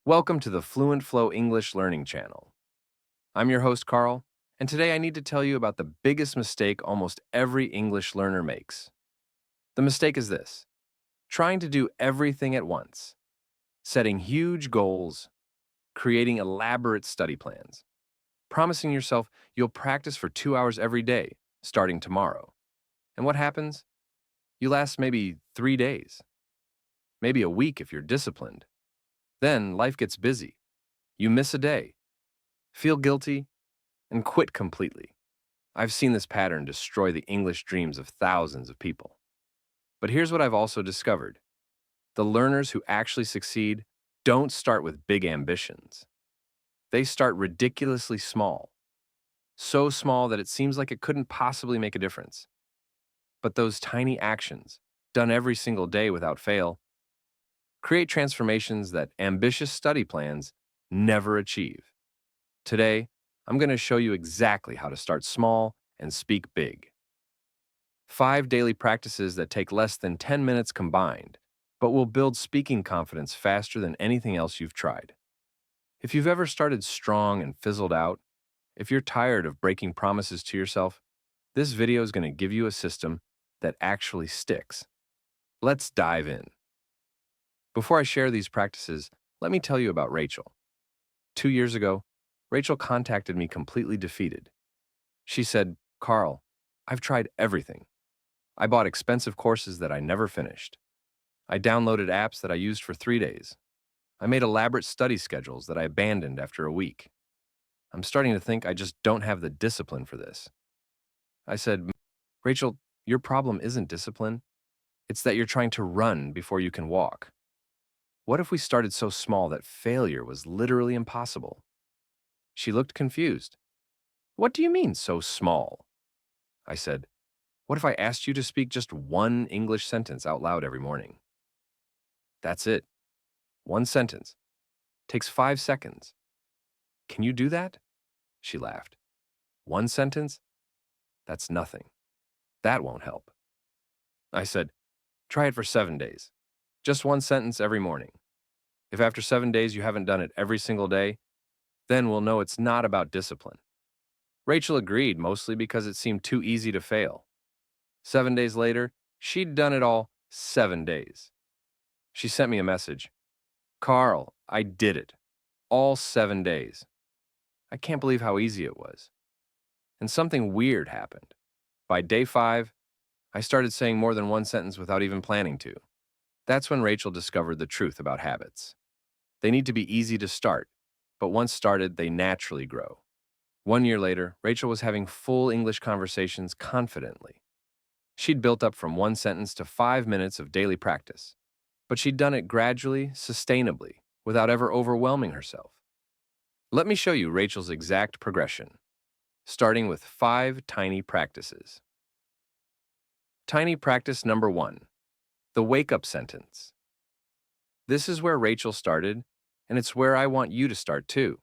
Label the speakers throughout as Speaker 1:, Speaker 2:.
Speaker 1: Welcome to the FluentFlow English Learning Channel. I'm your host, Carl, and today I need to tell you about the biggest mistake almost every English learner makes. The mistake is this: trying to do everything at once, setting huge goals, creating elaborate study plans, promising yourself you'll practice for 2 hours every day, starting tomorrow. And what happens? You last maybe 3 days, maybe a week if you're disciplined. Then life gets busy. You miss a day, feel guilty, and quit completely. I've seen this pattern destroy the English dreams of thousands of people. But here's what I've also discovered: the learners who actually succeed don't start with big ambitions. They start ridiculously small, so small that it seems like it couldn't possibly make a difference. But those tiny actions, done every single day without fail, create transformations that ambitious study plans never achieve. Today, I'm going to show you exactly how to start small and speak big. 5 daily practices that take less than 10 minutes combined, but will build speaking confidence faster than anything else you've tried. If you've ever started strong and fizzled out, if you're tired of breaking promises to yourself, this video is going to give you a system that actually sticks. Let's dive in. Before I share these practices, let me tell you about Rachel. 2 years ago, Rachel contacted me completely defeated. She said, "Carl, I've tried everything. I bought expensive courses that I never finished. I downloaded apps that I used for 3 days. I made elaborate study schedules that I abandoned after a week. I'm starting to think I just don't have the discipline for this." I said, "Rachel, your problem isn't discipline. It's that you're trying to run before you can walk. What if we started so small that failure was literally impossible?" She looked confused. "What do you mean, so small?" I said, "What if I asked you to speak just one English sentence out loud every morning?" "That's it. One sentence. Takes 5 seconds. Can you do that?" She laughed. "One sentence? That's nothing. That won't help." I said, "Try it for 7 days. Just one sentence every morning. If after 7 days you haven't done it every single day, then we'll know it's not about discipline." Rachel agreed, mostly because it seemed too easy to fail. 7 days later, she'd done it all 7 days. She sent me a message. "Carl, I did it. All 7 days. I can't believe how easy it was." And something weird happened. By day 5, I started saying more than one sentence without even planning to. That's when Rachel discovered the truth about habits. They need to be easy to start, but once started, they naturally grow. 1 year later, Rachel was having full English conversations confidently. She'd built up from one sentence to 5 minutes of daily practice, but she'd done it gradually, sustainably, without ever overwhelming herself. Let me show you Rachel's exact progression, starting with 5 tiny practices. Tiny practice number 1, the wake-up sentence. This is where Rachel started, and it's where I want you to start too.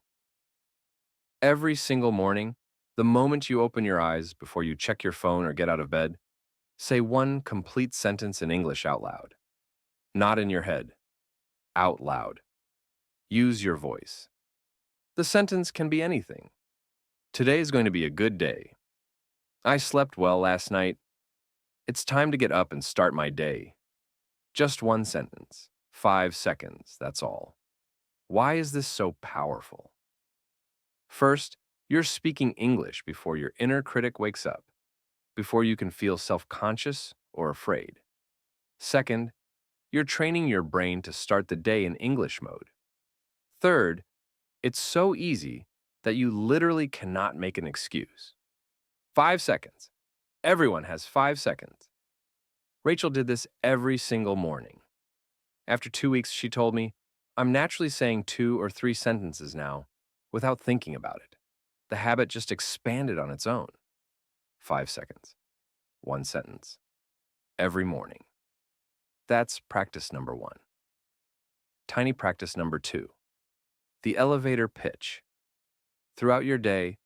Speaker 1: Every single morning, the moment you open your eyes before you check your phone or get out of bed, say one complete sentence in English out loud. Not in your head. Out loud. Use your voice. The sentence can be anything. Today is going to be a good day. I slept well last night. It's time to get up and start my day. Just one sentence. 5 seconds, that's all. Why is this so powerful? First, you're speaking English before your inner critic wakes up, before you can feel self-conscious or afraid. Second, you're training your brain to start the day in English mode. Third, it's so easy that you literally cannot make an excuse. 5 seconds. Everyone has 5 seconds. Rachel did this every single morning. After 2 weeks, she told me, "I'm naturally saying 2 or 3 sentences now without thinking about it. The habit just expanded on its own." 5 seconds. One sentence. Every morning. That's practice number 1. Tiny practice number 2. The elevator pitch. Throughout your day,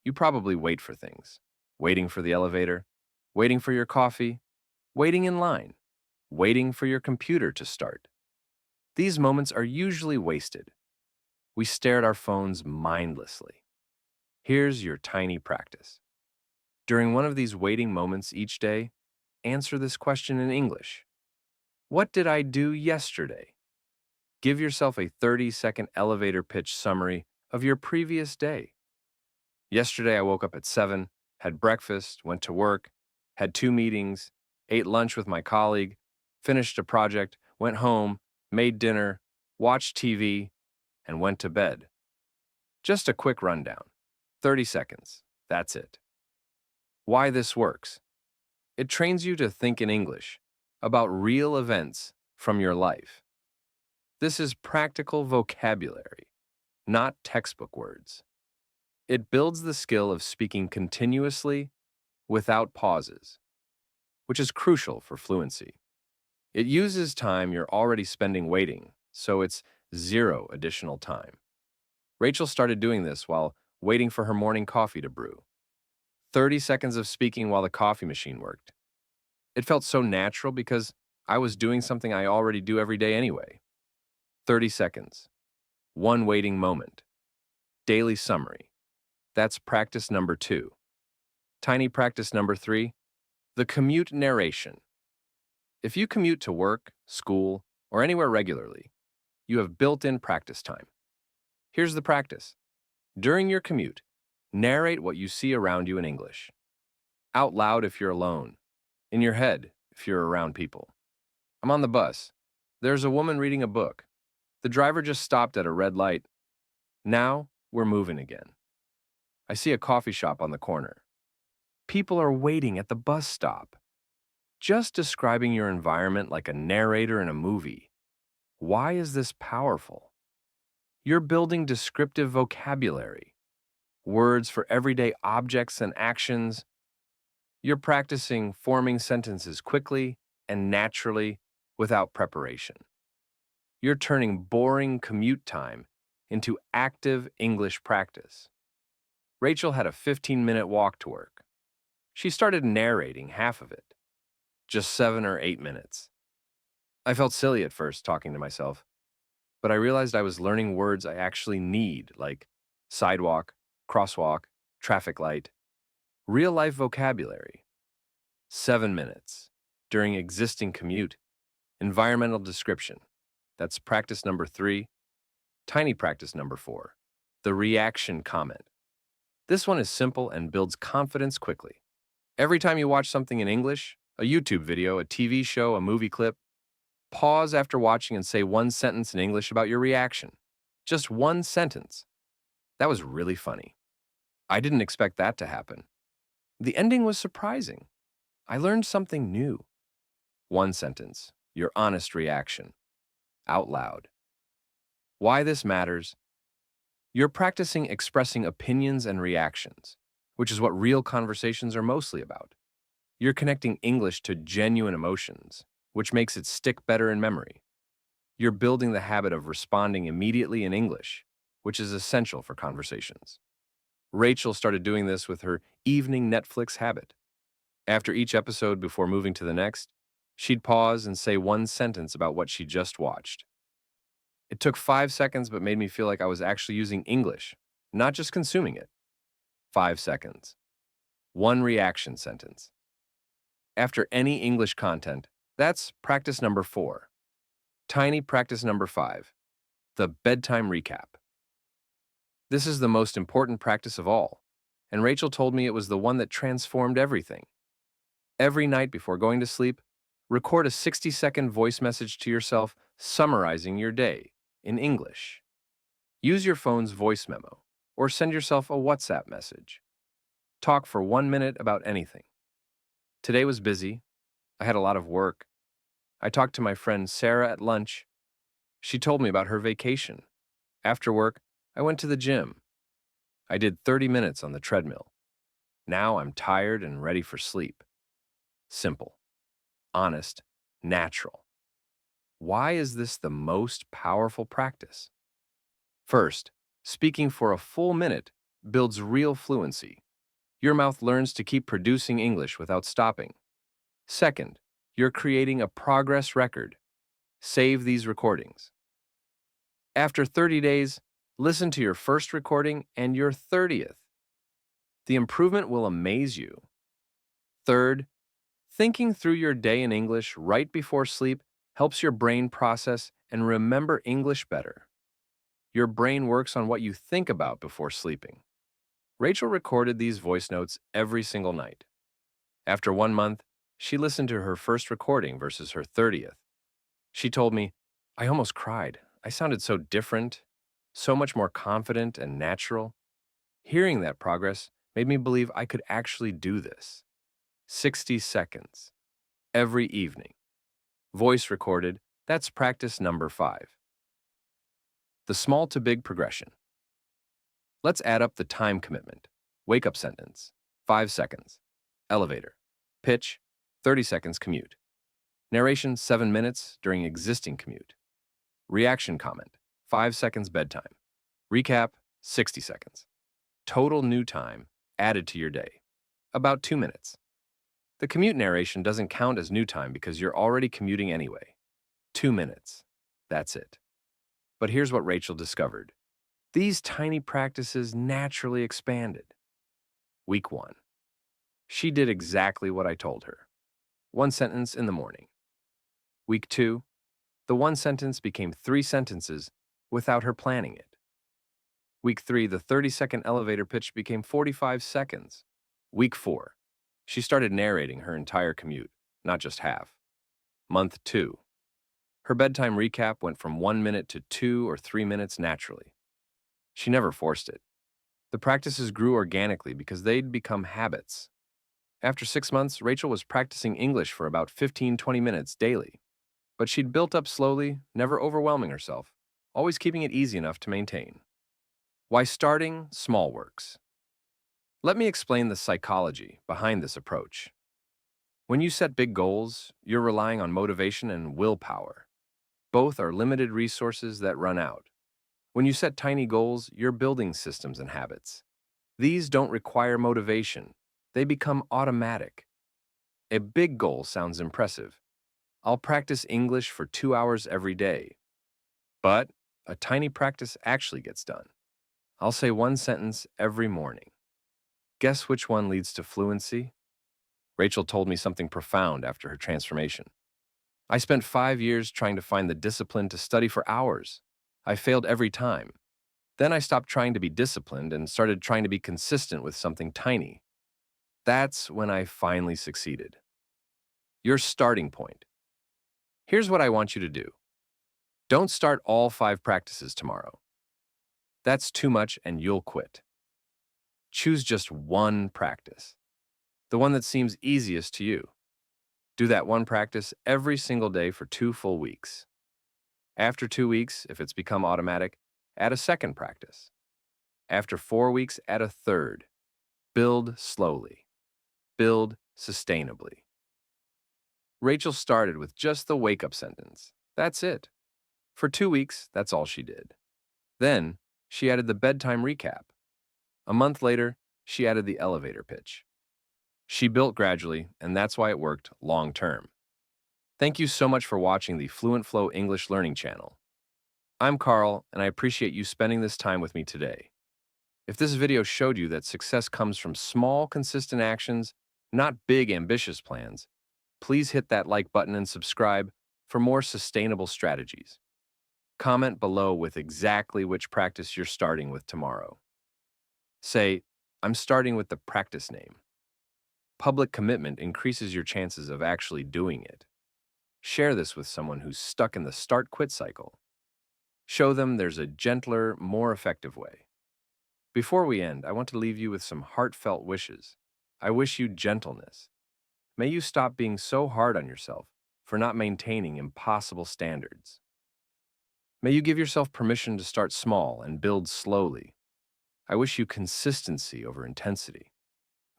Speaker 1: you probably wait for things. Waiting for the elevator, waiting for your coffee, waiting in line, waiting for your computer to start. These moments are usually wasted we stare at our phones mindlessly. Here's your tiny practice. During one of these waiting moments each day, answer this question in English. What did I do yesterday? Give yourself a 30-second elevator pitch summary of your previous day. Yesterday, I woke up at 7, had breakfast, went to work, had 2 meetings, ate lunch with my colleague, finished a project, went home, made dinner, watched TV, and went to bed. Just a quick rundown. 30 seconds. That's it. Why this works? It trains you to think in English about real events from your life. This is practical vocabulary, not textbook words. It builds the skill of speaking continuously without pauses, which is crucial for fluency. It uses time you're already spending waiting, so it's 0 additional time. Rachel started doing this while waiting for her morning coffee to brew. 30 seconds of speaking while the coffee machine worked. It felt so natural because I was doing something I already do every day anyway. 30 seconds. One waiting moment. Daily summary. That's practice number 2. Tiny practice number 3. The commute narration. If you commute to work, school, or anywhere regularly, you have built-in practice time. Here's the practice. During your commute, narrate what you see around you in English. Out loud if you're alone. In your head if you're around people. I'm on the bus. There's a woman reading a book. The driver just stopped at a red light. Now we're moving again. I see a coffee shop on the corner. People are waiting at the bus stop. Just describing your environment like a narrator in a movie. Why is this powerful? You're building descriptive vocabulary, words for everyday objects and actions. You're practicing forming sentences quickly and naturally without preparation. You're turning boring commute time into active English practice. Rachel had a 15-minute walk to work. She started narrating half of it, just 7 or 8 minutes. I felt silly at first talking to myself, but I realized I was learning words I actually need, like sidewalk, crosswalk, traffic light, real-life vocabulary. 7 minutes. During existing commute. Environmental description. That's practice number 3. Tiny practice number 4. The reaction comment. This one is simple and builds confidence quickly. Every time you watch something in English, a YouTube video, a TV show, a movie clip, pause after watching and say one sentence in English about your reaction. Just one sentence. That was really funny. I didn't expect that to happen. The ending was surprising. I learned something new. One sentence. Your honest reaction. Out loud. Why this matters? You're practicing expressing opinions and reactions, which is what real conversations are mostly about. You're connecting English to genuine emotions, which makes it stick better in memory. You're building the habit of responding immediately in English, which is essential for conversations. Rachel started doing this with her evening Netflix habit. After each episode before moving to the next, she'd pause and say one sentence about what she just watched. It took 5 seconds but made me feel like I was actually using English, not just consuming it. 5 seconds. One reaction sentence. After any English content, that's practice number 4. Tiny practice number 5. The bedtime recap. This is the most important practice of all, and Rachel told me it was the one that transformed everything. Every night before going to sleep, record a 60-second voice message to yourself summarizing your day in English. Use your phone's voice memo or send yourself a WhatsApp message. Talk for 1 minute about anything. Today was busy. I had a lot of work. I talked to my friend Sarah at lunch. She told me about her vacation. After work, I went to the gym. I did 30 minutes on the treadmill. Now I'm tired and ready for sleep. Simple, honest, natural. Why is this the most powerful practice? First, speaking for a full minute builds real fluency. Your mouth learns to keep producing English without stopping. Second, you're creating a progress record. Save these recordings. After 30 days, Listen to your first recording and your 30th. The improvement will amaze you. Third, thinking through your day in English right before sleep helps your brain process and remember English better. Your brain works on what you think about before sleeping. Rachel recorded these voice notes every single night. After 1 month, she listened to her first recording versus her 30th. She told me, "I almost cried. I sounded so different, so much more confident and natural." Hearing that progress made me believe I could actually do this. 60 seconds. Every evening. Voice recorded, that's practice number 5. The small to big progression. Let's add up the time commitment. Wake up sentence, 5 seconds. Elevator. Pitch, 30 seconds commute. Narration, 7 minutes during existing commute. Reaction comment, 5 seconds bedtime. Recap, 60 seconds. Total new time added to your day, about 2 minutes. The commute narration doesn't count as new time because you're already commuting anyway. 2 minutes. That's it. But here's what Rachel discovered. These tiny practices naturally expanded. Week 1. She did exactly what I told her. 1 sentence in the morning. Week 2. The 1 sentence became 3 sentences without her planning it. Week 3, the 30-second elevator pitch became 45 seconds. Week 4. She started narrating her entire commute, not just half. Month 2. Her bedtime recap went from 1 minute to 2 or 3 minutes naturally. She never forced it. The practices grew organically because they'd become habits. After 6 months, Rachel was practicing English for about 15-20 minutes daily. But she'd built up slowly, never overwhelming herself, always keeping it easy enough to maintain. Why starting small works. Let me explain the psychology behind this approach. When you set big goals, you're relying on motivation and willpower. Both are limited resources that run out. When you set tiny goals, you're building systems and habits. These don't require motivation. They become automatic. A big goal sounds impressive. I'll practice English for 2 hours every day. But a tiny practice actually gets done. I'll say 1 sentence every morning. Guess which one leads to fluency? Rachel told me something profound after her transformation. I spent 5 years trying to find the discipline to study for hours. I failed every time. Then I stopped trying to be disciplined and started trying to be consistent with something tiny. That's when I finally succeeded. Your starting point. Here's what I want you to do. Don't start all 5 practices tomorrow. That's too much and you'll quit. Choose just one practice, the one that seems easiest to you. Do that one practice every single day for 2 full weeks. After 2 weeks, if it's become automatic, add a second practice. After 4 weeks, add a third. Build slowly. Build sustainably. Rachel started with just the wake-up sentence. That's it. For 2 weeks, that's all she did. Then, she added the bedtime recap. A month later, she added the elevator pitch. She built gradually, and that's why it worked long-term. Thank you so much for watching the FluentFlow English Learning channel. I'm Carl, and I appreciate you spending this time with me today. If this video showed you that success comes from small, consistent actions, not big, ambitious plans, please hit that like button and subscribe for more sustainable strategies. Comment below with exactly which practice you're starting with tomorrow. Say, I'm starting with the practice name. Public commitment increases your chances of actually doing it. Share this with someone who's stuck in the start-quit cycle. Show them there's a gentler, more effective way. Before we end, I want to leave you with some heartfelt wishes. I wish you gentleness. May you stop being so hard on yourself for not maintaining impossible standards. May you give yourself permission to start small and build slowly. I wish you consistency over intensity.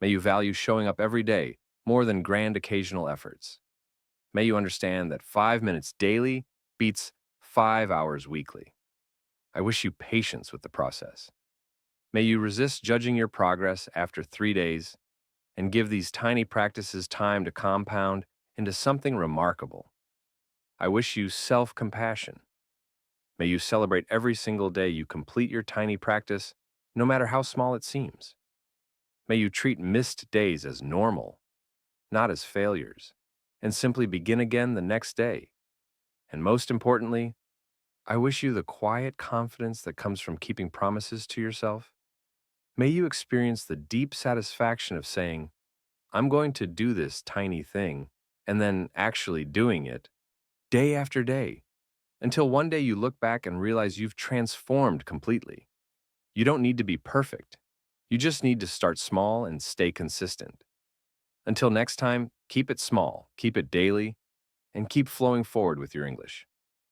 Speaker 1: May you value showing up every day more than grand occasional efforts. May you understand that 5 minutes daily beats 5 hours weekly. I wish you patience with the process. May you resist judging your progress after 3 days and give these tiny practices time to compound into something remarkable. I wish you self-compassion. May you celebrate every single day you complete your tiny practice, no matter how small it seems. May you treat missed days as normal, not as failures, and simply begin again the next day. And most importantly, I wish you the quiet confidence that comes from keeping promises to yourself. May you experience the deep satisfaction of saying, I'm going to do this tiny thing, and then actually doing it day after day, until one day you look back and realize you've transformed completely. You don't need to be perfect. You just need to start small and stay consistent. Until next time, keep it small, keep it daily, and keep flowing forward with your English.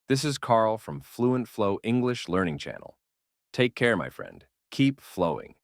Speaker 1: This is Carl from FluentFlow English Learning Channel. Take care, my friend. Keep flowing.